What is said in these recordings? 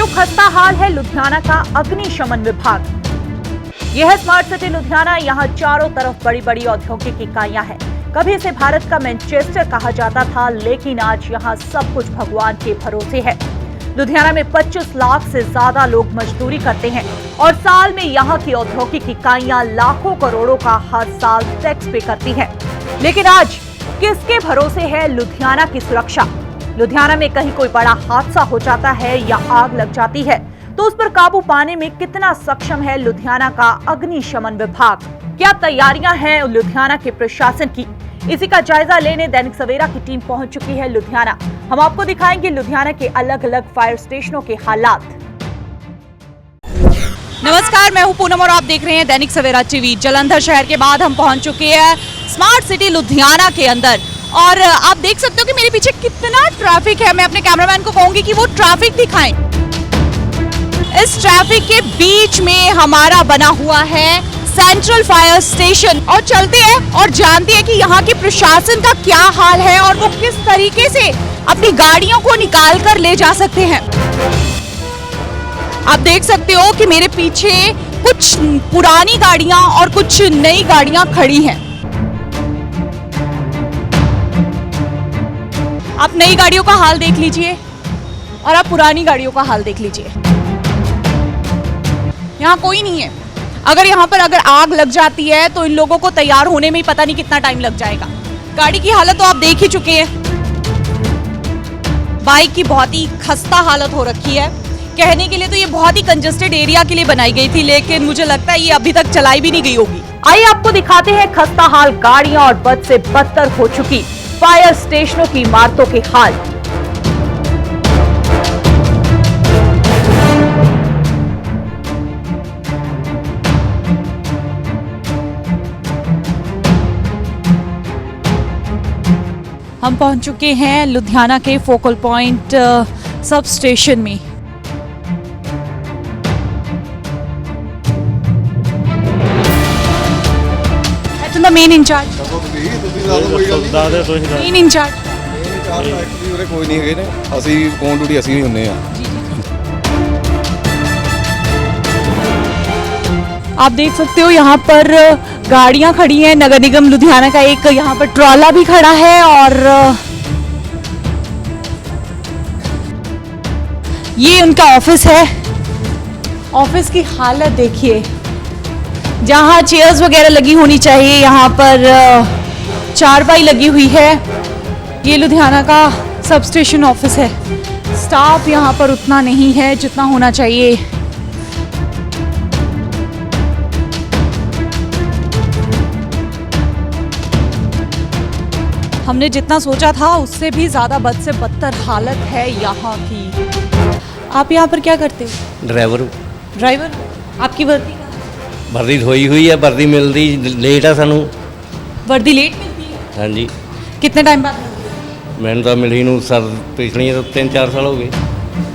खस्ता हाल है लुधियाना का अग्निशमन विभाग। यह है स्मार्ट सिटी लुधियाना। यहाँ चारों तरफ बड़ी बड़ी औद्योगिक इकाइयां हैं। कभी इसे भारत का मैनचेस्टर कहा जाता था, लेकिन आज यहाँ सब कुछ भगवान के भरोसे है। लुधियाना में 25 लाख से ज्यादा लोग मजदूरी करते हैं और साल में यहाँ की औद्योगिक इकाइयां लाखों करोड़ों का हर साल टैक्स पे करती हैं। लेकिन आज किसके भरोसे है लुधियाना की सुरक्षा? लुधियाना में कहीं कोई बड़ा हादसा हो जाता है या आग लग जाती है तो उस पर काबू पाने में कितना सक्षम है लुधियाना का अग्निशमन विभाग? क्या तैयारियां हैं लुधियाना के प्रशासन की? इसी का जायजा लेने दैनिक सवेरा की टीम पहुंच चुकी है लुधियाना। हम आपको दिखाएंगे लुधियाना के अलग अलग फायर स्टेशनों के हालात। नमस्कार, मैं हूं पूनम और आप देख रहे हैं दैनिक सवेरा टीवी। जालंधर शहर के बाद हम पहुंच चुके हैं स्मार्ट सिटी लुधियाना के अंदर और आप देख सकते हो कि मेरे पीछे कितना ट्रैफिक है। मैं अपने कैमरामैन को कहूंगी कि वो ट्रैफिक दिखाएं। इस ट्रैफिक के बीच में हमारा बना हुआ है सेंट्रल फायर स्टेशन और चलते हैं और जानते हैं कि यहाँ के प्रशासन का क्या हाल है और वो किस तरीके से अपनी गाड़ियों को निकाल कर ले जा सकते हैं। आप देख सकते हो कि मेरे पीछे कुछ पुरानी गाड़ियां और कुछ नई गाड़ियां खड़ी हैं। आप नई गाड़ियों का हाल देख लीजिए और आप पुरानी गाड़ियों का हाल देख लीजिए। यहाँ कोई नहीं है। अगर यहाँ पर आग लग जाती है तो इन लोगों को तैयार होने में ही पता नहीं कितना टाइम लग जाएगा। गाड़ी की हालत तो आप देख ही चुके हैं। बाइक की बहुत ही खस्ता हालत हो रखी है। कहने के लिए तो ये बहुत ही कंजेस्टेड एरिया के लिए बनाई गई थी, लेकिन मुझे लगता है ये अभी तक चलाई भी नहीं गई होगी। आइए आपको दिखाते हैं खस्ता हाल गाड़ियां और बद से बदतर हो चुकी फायर स्टेशनों की इमारतों के हाल। हम पहुंच चुके हैं लुधियाना के फोकल पॉइंट सब स्टेशन में। मेन इंचार्ज मेन इंचार्ज कोई नहीं है, ਅਸੀਂ ਔਨ ਡਿਊਟੀ ਅਸੀਂ ਹੀ ਹੁੰਨੇ ਆ। आप देख सकते हो यहाँ पर गाड़ियां खड़ी हैं। नगर निगम लुधियाना का एक यहाँ पर ट्रॉला भी खड़ा है और ये उनका ऑफिस है। ऑफिस की हालत देखिए। जहाँ चेयर्स वगैरह लगी होनी चाहिए यहाँ पर चारपाई लगी हुई है। ये लुधियाना का सब स्टेशन ऑफिस है। स्टाफ यहाँ पर उतना नहीं है जितना होना चाहिए। हमने जितना सोचा था उससे भी ज़्यादा बद से बदतर हालत है यहाँ की। आप यहाँ पर क्या करते हो? ड्राइवर। आपकी वर्दी वर्दी धोई हुई है, वर्दी मिलती लेट है। सानू वर्दी लेट मिलती है? हाँ जी। कितने टाइम बाद? मैंने तो मिली नू सर पिछली 3-4 साल हो गए।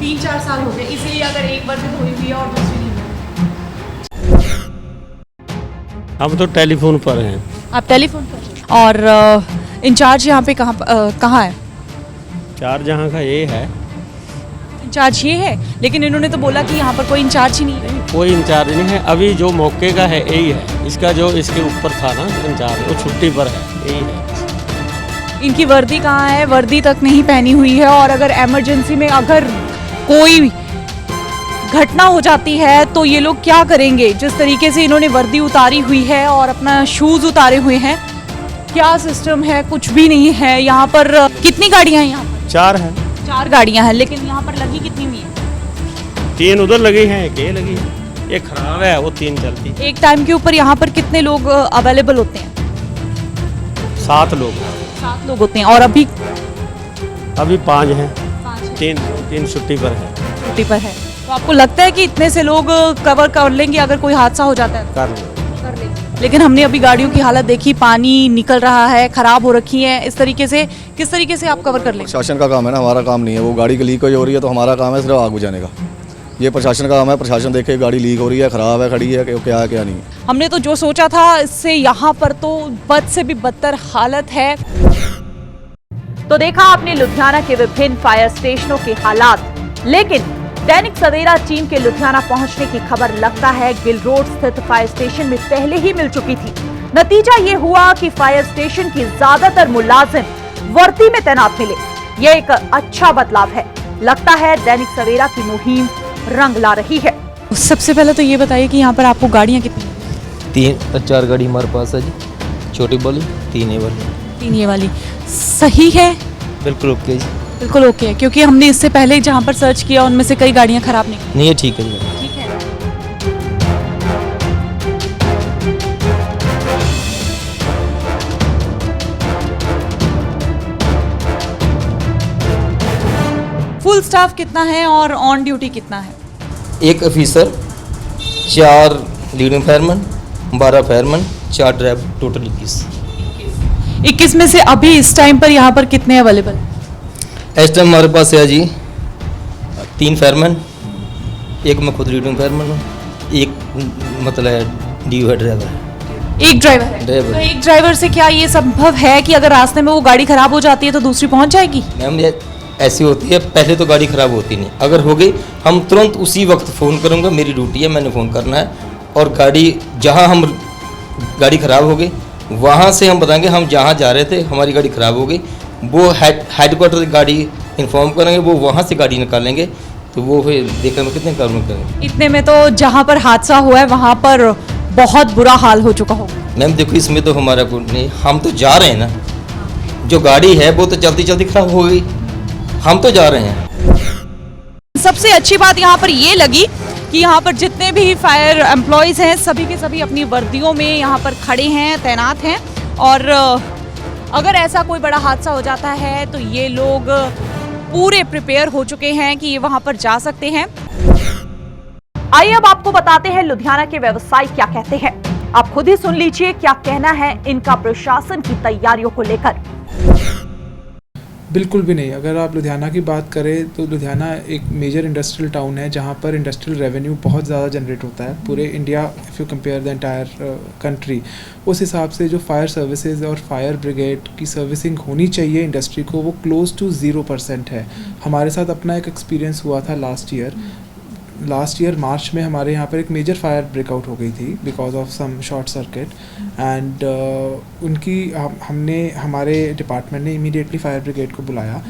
3-4 साल हो गए, इसलिए अगर एक वर्दी धोई हुई है और दूसरी नहीं। हम तो टेलीफोन पर हैं। आप टेलीफोन पर? और इंचार्ज यहाँ पे कहाँ है? चार्ज यहाँ का ये है। इंचार्ज ये है, लेकिन इन्होंने तो बोला कि यहाँ पर कोई इंचार्ज ही नहीं है। कोई इंचार्ज नहीं है। अभी जो मौके का है यही है। इसका जो इसके ऊपर था ना इंचार्ज, वो छुट्टी पर है। यही है। इनकी वर्दी कहाँ है? वर्दी तक नहीं पहनी हुई है। और अगर इमरजेंसी में अगर कोई घटना हो जाती है तो ये लोग क्या करेंगे? जिस तरीके से इन्होंने वर्दी उतारी हुई है और अपना शूज उतारे हुए हैं, क्या सिस्टम है? कुछ भी नहीं है। यहाँ पर कितनी गाड़ियाँ हैं? यहाँ पर 4 है। 4 गाड़ियाँ हैं, लेकिन यहाँ पर लगी कितनी हुई है? 3 उधर लगी हैं, एक ये लगी है। एक खराब है, वो 3 चलती। एक टाइम के ऊपर यहाँ पर कितने लोग अवेलेबल होते हैं? 7 लोग। 7 लोग होते हैं। और अभी 5 हैं। 3 छुट्टी पर है। छुट्टी पर है। तो आपको लगता है कि इतने से लोग कवर कर लेंगे अगर कोई हादसा हो जाता है? कर लेंगे। लेकिन हमने अभी गाड़ियों की हालत देखी, पानी निकल रहा है, खराब हो रखी है। इस तरीके से किस तरीके से आप कवर कर लेंगे? प्रशासन का काम है ना, हमारा काम नहीं है। वो गाड़ी की लीक हो रही है तो हमारा काम है सिर्फ आग बुझाने का। ये प्रशासन का काम है। प्रशासन देखे गाड़ी लीक हो रही है, खराब है, खड़ी है, क्या है क्या नहीं। हमने तो जो सोचा था इससे यहाँ पर तो बद से भी बदतर हालत है। तो देखा आपने लुधियाना के विभिन्न फायर स्टेशनों के हालात, लेकिन दैनिक सवेरा टीम के लुधियाना पहुंचने की खबर लगता है गिल रोड स्थित फायर स्टेशन में पहले ही मिल चुकी थी। नतीजा ये हुआ कि फायर स्टेशन की ज्यादातर मुलाजिम वर्दी में तैनात मिले। ये एक अच्छा बदलाव है। लगता है दैनिक सवेरा की मुहिम रंग ला रही है। सबसे पहले तो ये बताइए कि यहाँ पर आपको गाड़ियाँ कितनी? 4 गाड़ी हमारे पास है जी, छोटी वाली 3 ये वाली। 3 ये वाली सही है? बिल्कुल ओके जी। बिल्कुल ओके है, क्योंकि हमने इससे पहले जहाँ पर सर्च किया उनमें से कई गाड़ियाँ खराब निकली। नहीं ये ठीक है जी। ठीक है। फुल स्टाफ कितना है और ऑन ड्यूटी कितना है? 1 officer, 4 leading fireman, 12 fireman, 4 driver, total 21। 21 में से अभी इस टाइम पर यहाँ पर कितने अवेलेबल? इस टाइम हमारे पास है जी 3 फायरमैन, 1 मैं खुद लीडिंग फायरमैन हूँ, 1 मतलब डी है ड्राइवर है। 1 ड्राइवर है। ड्राइवर। तो 1 ड्राइवर से क्या ये संभव है कि अगर रास्ते में वो गाड़ी खराब हो जाती है तो दूसरी पहुंच जाएगी? मैम ये ऐसी होती है, पहले तो गाड़ी ख़राब होती नहीं, अगर हो गई हम तुरंत उसी वक्त फ़ोन करूँगा, मेरी ड्यूटी है, मैंने फ़ोन करना है। और गाड़ी जहाँ हम गाड़ी ख़राब हो गई वहाँ से हम बताएंगे हम जहाँ जा रहे थे हमारी गाड़ी ख़राब हो गई, वो हेडक्वार्टर गाड़ी इन्फॉर्म करेंगे, वो वहाँ से गाड़ी निकालेंगे, तो वो फिर देखने में कितने काम करेंगे। इतने में तो जहाँ पर हादसा हुआ है वहाँ पर बहुत बुरा हाल हो चुका होगा। मैम देखो इसमें तो हमारा कोई नहीं, हम तो जा रहे हैं ना, जो गाड़ी है वो तो जल्दी जल्दी ख़राब हो गई, हम तो जा रहे हैं। सबसे अच्छी बात यहाँ पर ये लगी कि यहाँ पर जितने भी फायर एम्प्लॉयज़ हैं सभी के सभी अपनी वर्दियों में यहाँ पर खड़े हैं, तैनात हैं। और अगर ऐसा कोई बड़ा हादसा हो जाता है तो ये लोग पूरे प्रिपेयर हो चुके हैं कि ये वहाँ पर जा सकते हैं। आइए अब आपको बताते हैं लुधियाना के व्यवसायी क्या कहते हैं। आप खुद ही सुन लीजिए क्या कहना है इनका प्रशासन की तैयारियों को लेकर। बिल्कुल भी नहीं। अगर आप लुधियाना की बात करें तो लुधियाना एक मेजर इंडस्ट्रियल टाउन है जहाँ पर इंडस्ट्रियल रेवेन्यू बहुत ज़्यादा जनरेट होता है पूरे India, if you compare the entire country. उस हिसाब से जो फायर सर्विसेज और फायर ब्रिगेड की सर्विसिंग होनी चाहिए इंडस्ट्री को, वो क्लोज टू 0% है। हमारे साथ अपना एक एक्सपीरियंस हुआ था लास्ट ईयर मार्च में हमारे यहाँ पर एक मेजर फायर ब्रेकआउट हो गई थी because of some short circuit and उनकी हमने हमारे डिपार्टमेंट ने इमीडिएटली फायर ब्रिगेड को बुलाया।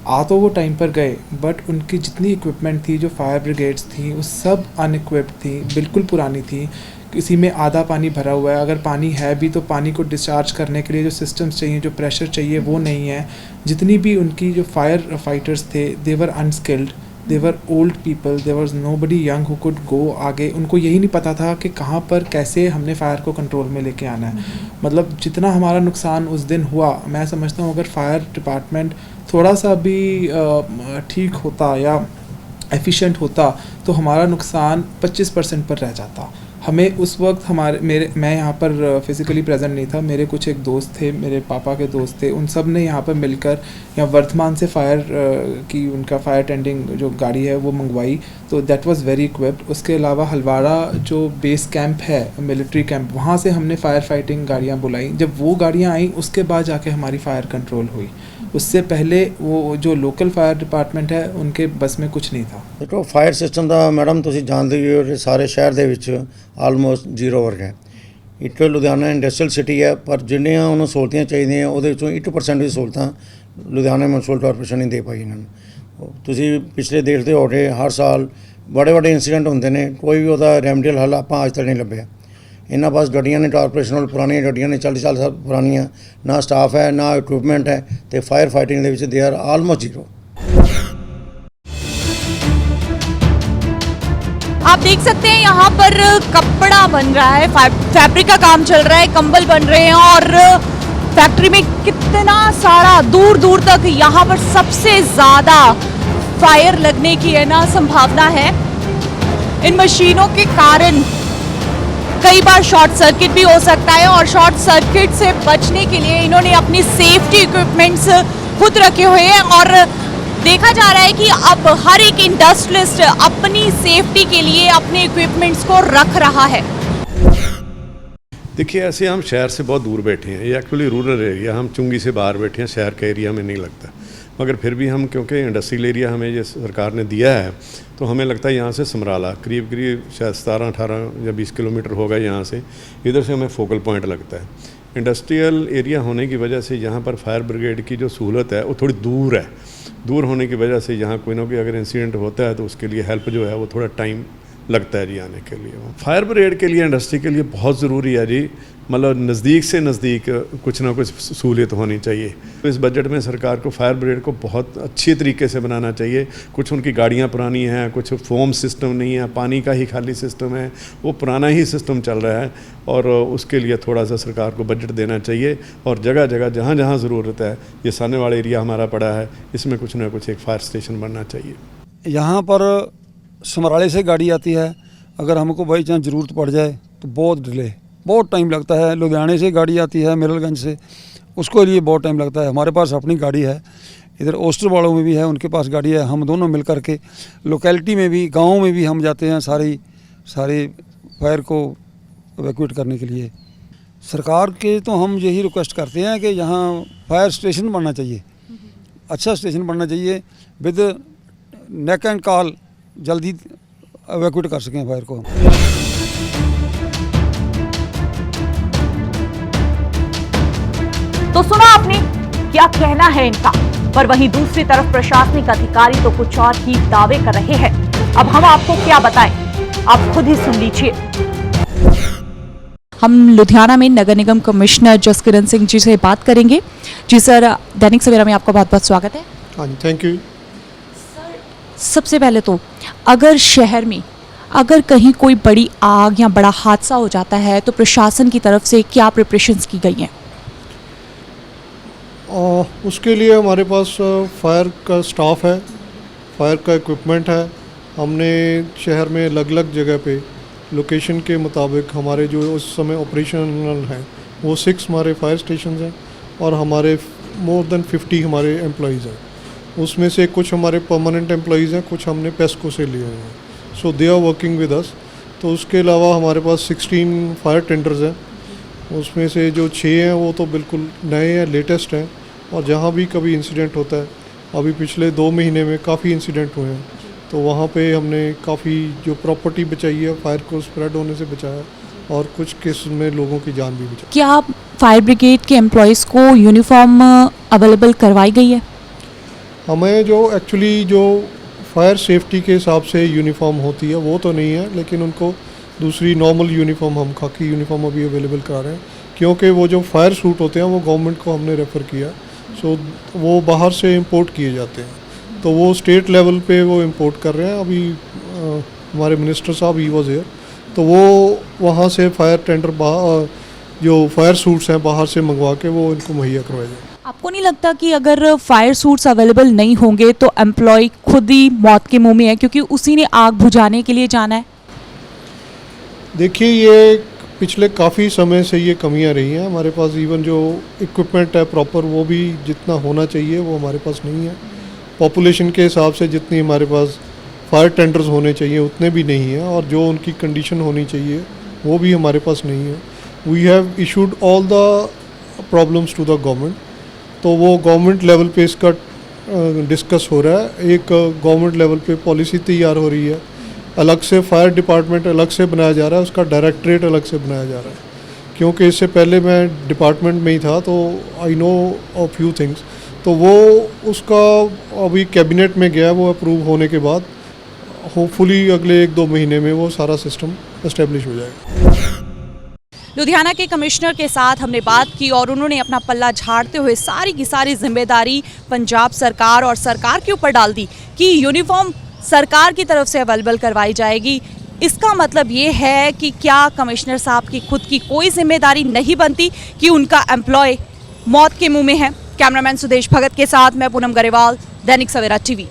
आ तो वो टाइम पर गए बट उनकी जितनी इक्विपमेंट थी, जो फायर ब्रिगेड्स थी, वो सब अनइक्विप्ड थी, बिल्कुल पुरानी थी। किसी में आधा पानी भरा हुआ है, अगर पानी है भी तो पानी को डिस्चार्ज करने के लिए जो सिस्टम्स चाहिए, जो प्रेशर चाहिए वो नहीं है। जितनी भी उनकी जो फायर फाइटर्स थे they were unskilled, they were old people, there was nobody young who could go आगे। उनको यही नहीं पता था कि कहाँ पर कैसे हमने फायर को कंट्रोल में लेके आना है। मतलब जितना हमारा नुकसान उस दिन हुआ, मैं समझता हूँ अगर फायर डिपार्टमेंट थोड़ा सा भी ठीक होता या एफिशिएंट होता तो हमारा नुकसान 25% पर रह जाता। हमें उस वक्त मैं यहाँ पर फिज़िकली प्रेजेंट नहीं था, मेरे कुछ एक दोस्त थे, मेरे पापा के दोस्त थे, उन सब ने यहाँ पर मिलकर यहाँ वर्धमान से फायर की उनका फायर टेंडिंग जो गाड़ी है वो मंगवाई, तो दैट वाज वेरी इक्विप्ड। उसके अलावा हलवाड़ा जो बेस कैंप है, मिलिट्री कैंप, वहाँ से हमने फायर फाइटिंग गाड़ियाँ बुलाई। जब वो गाड़ियाँ आई उसके बाद जाके हमारी फायर कंट्रोल हुई। उससे पहले वो जो लोकल फायर डिपार्टमेंट है उनके बस में कुछ नहीं था। देखो फायर सिस्टम ਦਾ ਮੈਡਮ ਤੁਸੀਂ ਜਾਣਦੇ ਹੀ ਹੋ ਸਾਰੇ ਸ਼ਹਿਰ ਦੇ ਵਿੱਚ ਆਲਮੋਸਟ 0 ਵਰਗ ਹੈ। ਇੱਕ ਲੁਧਿਆਣਾ ਇੰਡਸਟਰੀਅਲ ਸਿਟੀ ਹੈ ਪਰ ਜਿੰਨੀਆਂ ਉਹਨੂੰ ਸਹੂਲਤਾਂ ਚਾਹੀਦੀਆਂ ਉਹਦੇ ਵਿੱਚੋਂ 1% ਵੀ ਸਹੂਲਤਾਂ ਲੁਧਿਆਣਾ ਮਿਊਨਿਸਪਲ ਕਾਰਪੋਰੇਸ਼ਨ ਨਹੀਂ ਦੇ ਪਾਈ ਇਹਨਾਂ ਨੂੰ। ਤੁਸੀਂ ਪਿਛਲੇ ਦੇਖਦੇ ਹੋ ਰਹੇ ਹਰ ਸਾਲ ਬੜੇ ਇੰਸੀਡੈਂਟ ਹੁੰਦੇ ਨੇ, ਕੋਈ ਵੀ ਉਹਦਾ ਰੈਮਡੀਅਲ ਹੱਲ ਆਪਾਂ ਅੱਜ ਤੱਕ ਨਹੀਂ ਲੱਭਿਆ। ਇਹਨਾਂ ਪਾਸ ਗੱਡੀਆਂ ਨੇ ਕਾਰਪੋਰੇਸ਼ਨ ਨਾਲ ਪੁਰਾਣੀਆਂ ਗੱਡੀਆਂ ਨੇ 40 ਸਾਲ ਪੁਰਾਣੀਆਂ, ਨਾ ਸਟਾਫ ਹੈ ਨਾ ਇਕਵਿਪਮੈਂਟ ਹੈ ਤੇ ਫਾਇਰ ਫਾਈਟਿੰਗ ਦੇ ਵਿੱਚ ਦੇ ਆਰ ਆਲਮੋਸਟ 0। आप देख सकते हैं यहाँ पर कपड़ा बन रहा है, फैब्रिक का काम चल रहा है, कंबल बन रहे हैं और फैक्ट्री में कितना सारा दूर दूर तक यहाँ पर सबसे ज़्यादा फायर लगने की है ना संभावना है। इन मशीनों के कारण कई बार शॉर्ट सर्किट भी हो सकता है और शॉर्ट सर्किट से बचने के लिए इन्होंने अपनी सेफ्टी इक्विपमेंट्स खुद रखे हुए हैं और देखा जा रहा है कि अब हर एक इंडस्ट्रियलिस्ट अपनी सेफ्टी के लिए अपने इक्विपमेंट्स को रख रहा है। देखिए ऐसे हम शहर से बहुत दूर बैठे हैं, ये एक्चुअली रूरल एरिया, हम चुंगी से बाहर बैठे हैं, शहर के एरिया में नहीं लगता। मगर फिर भी हम, क्योंकि इंडस्ट्रियल एरिया हमें ये सरकार ने दिया है, तो हमें लगता है यहाँ से समराला करीब शायद 17-18 या 20 किलोमीटर होगा यहाँ से, इधर से हमें फोकल पॉइंट लगता है। इंडस्ट्रियल एरिया होने की वजह से यहाँ पर फायर ब्रिगेड की जो सहूलत है वो थोड़ी दूर है। दूर होने की वजह से यहाँ कोई ना कोई अगर इंसिडेंट होता है तो उसके लिए हेल्प जो है वो थोड़ा टाइम लगता है जी आने के लिए। फायर ब्रिगेड के लिए, इंडस्ट्री के लिए बहुत ज़रूरी है जी, मतलब नज़दीक से नज़दीक कुछ ना कुछ सहूलियत होनी चाहिए। तो इस बजट में सरकार को फायर ब्रिगेड को बहुत अच्छी तरीके से बनाना चाहिए। कुछ उनकी गाड़ियाँ पुरानी हैं, कुछ फोम सिस्टम नहीं है, पानी का ही खाली सिस्टम है, वो पुराना ही सिस्टम चल रहा है और उसके लिए थोड़ा सा सरकार को बजट देना चाहिए। और जगह जगह जहाँ जहाँ ज़रूरत है, ये सानेवाड़ा एरिया हमारा पड़ा है, इसमें कुछ ना कुछ एक फायर स्टेशन बनना चाहिए। यहाँ पर समराले से गाड़ी आती है, अगर हमको बाई चांस ज़रूरत पड़ जाए तो बहुत डिले, बहुत टाइम लगता है। लुधियाने से गाड़ी आती है मिरलगंज से, उसके लिए बहुत टाइम लगता है। हमारे पास अपनी गाड़ी है, इधर ओस्टर वालों में भी है, उनके पास गाड़ी है। हम दोनों मिल कर के लोकेलिटी में भी, गाँव में भी हम जाते हैं सारी फायर को इवैक्यूएट करने के लिए। सरकार के तो हम यही रिक्वेस्ट करते हैं कि यहाँ फायर स्टेशन बनना चाहिए, अच्छा स्टेशन बनना चाहिए, विद नेक एंड कॉल जल्दी इवैक्यूएट कर सकें फायर को। तो सुना आपने क्या कहना है इनका, पर वहीं दूसरी तरफ प्रशासनिक अधिकारी तो कुछ और ही दावे कर रहे हैं। अब हम आपको क्या बताएं, आप खुद ही सुन लीजिए। हम लुधियाना में नगर निगम कमिश्नर जसकिरण सिंह जी से बात करेंगे। जी सर, दैनिक सवेरा में आपका बहुत बहुत स्वागत है। हाँ जी, थैंक यू। सबसे पहले तो अगर शहर में अगर कहीं कोई बड़ी आग या बड़ा हादसा हो जाता है तो प्रशासन की तरफ से क्या प्रिपरेशंस की गई हैं? उसके लिए हमारे पास फायर का स्टाफ है, फायर का इक्विपमेंट है। हमने शहर में अलग अलग जगह पे लोकेशन के मुताबिक हमारे जो उस समय ऑपरेशनल हैं वो 6 हमारे फायर स्टेशन हैं और हमारे मोर देन 50 हमारे एम्प्लॉइज़ हैं। उसमें से कुछ हमारे परमानेंट एम्प्लॉइज़ हैं, कुछ हमने पेस्को से लिए हैं, so they are working with us. तो उसके अलावा हमारे पास 16 फायर टेंडर्स हैं, उसमें से जो 6 हैं वो तो बिल्कुल नए हैं, लेटेस्ट हैं। और जहाँ भी कभी इंसिडेंट होता है, अभी पिछले 2 महीने में काफ़ी इंसिडेंट हुए हैं, तो वहाँ पे हमने काफ़ी जो प्रॉपर्टी बचाई है, फायर को स्प्रेड होने से बचाया और कुछ केस में लोगों की जान भी बचाई। क्या फायर ब्रिगेड के एम्प्लॉयज़ को यूनिफॉर्म अवेलेबल करवाई गई है? हमें जो एक्चुअली जो फायर सेफ्टी के हिसाब से यूनिफॉर्म होती है वो तो नहीं है, लेकिन उनको दूसरी नॉर्मल यूनिफॉर्म, हम खाकी यूनिफॉर्म अभी अवेलेबल करा रहे हैं, क्योंकि वो जो फायर सूट होते हैं वो गवर्नमेंट को हमने रेफ़र किया, सो वो बाहर से इंपोर्ट किए जाते हैं, तो वो स्टेट लेवल पे वो इंपोर्ट कर रहे हैं। अभी हमारे मिनिस्टर साहब ही वॉज हियर, तो वो वहाँ से फायर टेंडर जो फायर सूट्स हैं बाहर से मंगवा के वो इनको मुहैया करवाए जाए। आपको नहीं लगता कि अगर फायर सूट्स अवेलेबल नहीं होंगे तो एम्प्लॉय खुद ही मौत के मुंह में है, क्योंकि उसी ने आग बुझाने के लिए जाना है? देखिए, ये पिछले काफ़ी समय से ये कमियां रही हैं हमारे पास। इवन जो इक्विपमेंट है प्रॉपर, वो भी जितना होना चाहिए वो हमारे पास नहीं है। पॉपुलेशन के हिसाब से जितनी हमारे पास फायर टेंडर्स होने चाहिए उतने भी नहीं हैं, और जो उनकी कंडीशन होनी चाहिए वो भी हमारे पास नहीं है। We have issued all the problems to the government, तो वो गवर्नमेंट लेवल पे इसका डिस्कस हो रहा है। एक गवर्नमेंट लेवल पे पॉलिसी तैयार हो रही है, अलग से फायर डिपार्टमेंट अलग से बनाया जा रहा है, उसका डायरेक्टरेट अलग से बनाया जा रहा है। क्योंकि इससे पहले मैं डिपार्टमेंट में ही था, तो I know a few things, तो वो उसका अभी कैबिनेट में गया, वो अप्रूव होने के बाद होपफुली अगले 1-2 महीने में वो सारा सिस्टम एस्टेब्लिश हो जाएगा। लुधियाना के कमिश्नर के साथ हमने बात की और उन्होंने अपना पल्ला झाड़ते हुए सारी की सारी जिम्मेदारी पंजाब सरकार और सरकार के ऊपर डाल दी कि यूनिफॉर्म सरकार की तरफ से अवेलेबल करवाई जाएगी। इसका मतलब ये है कि क्या कमिश्नर साहब की खुद की कोई जिम्मेदारी नहीं बनती कि उनका एम्प्लॉय मौत के मुंह में है? कैमरामैन सुदेश भगत के साथ मैं पूनम गरेवाल, दैनिक सवेरा टीवी।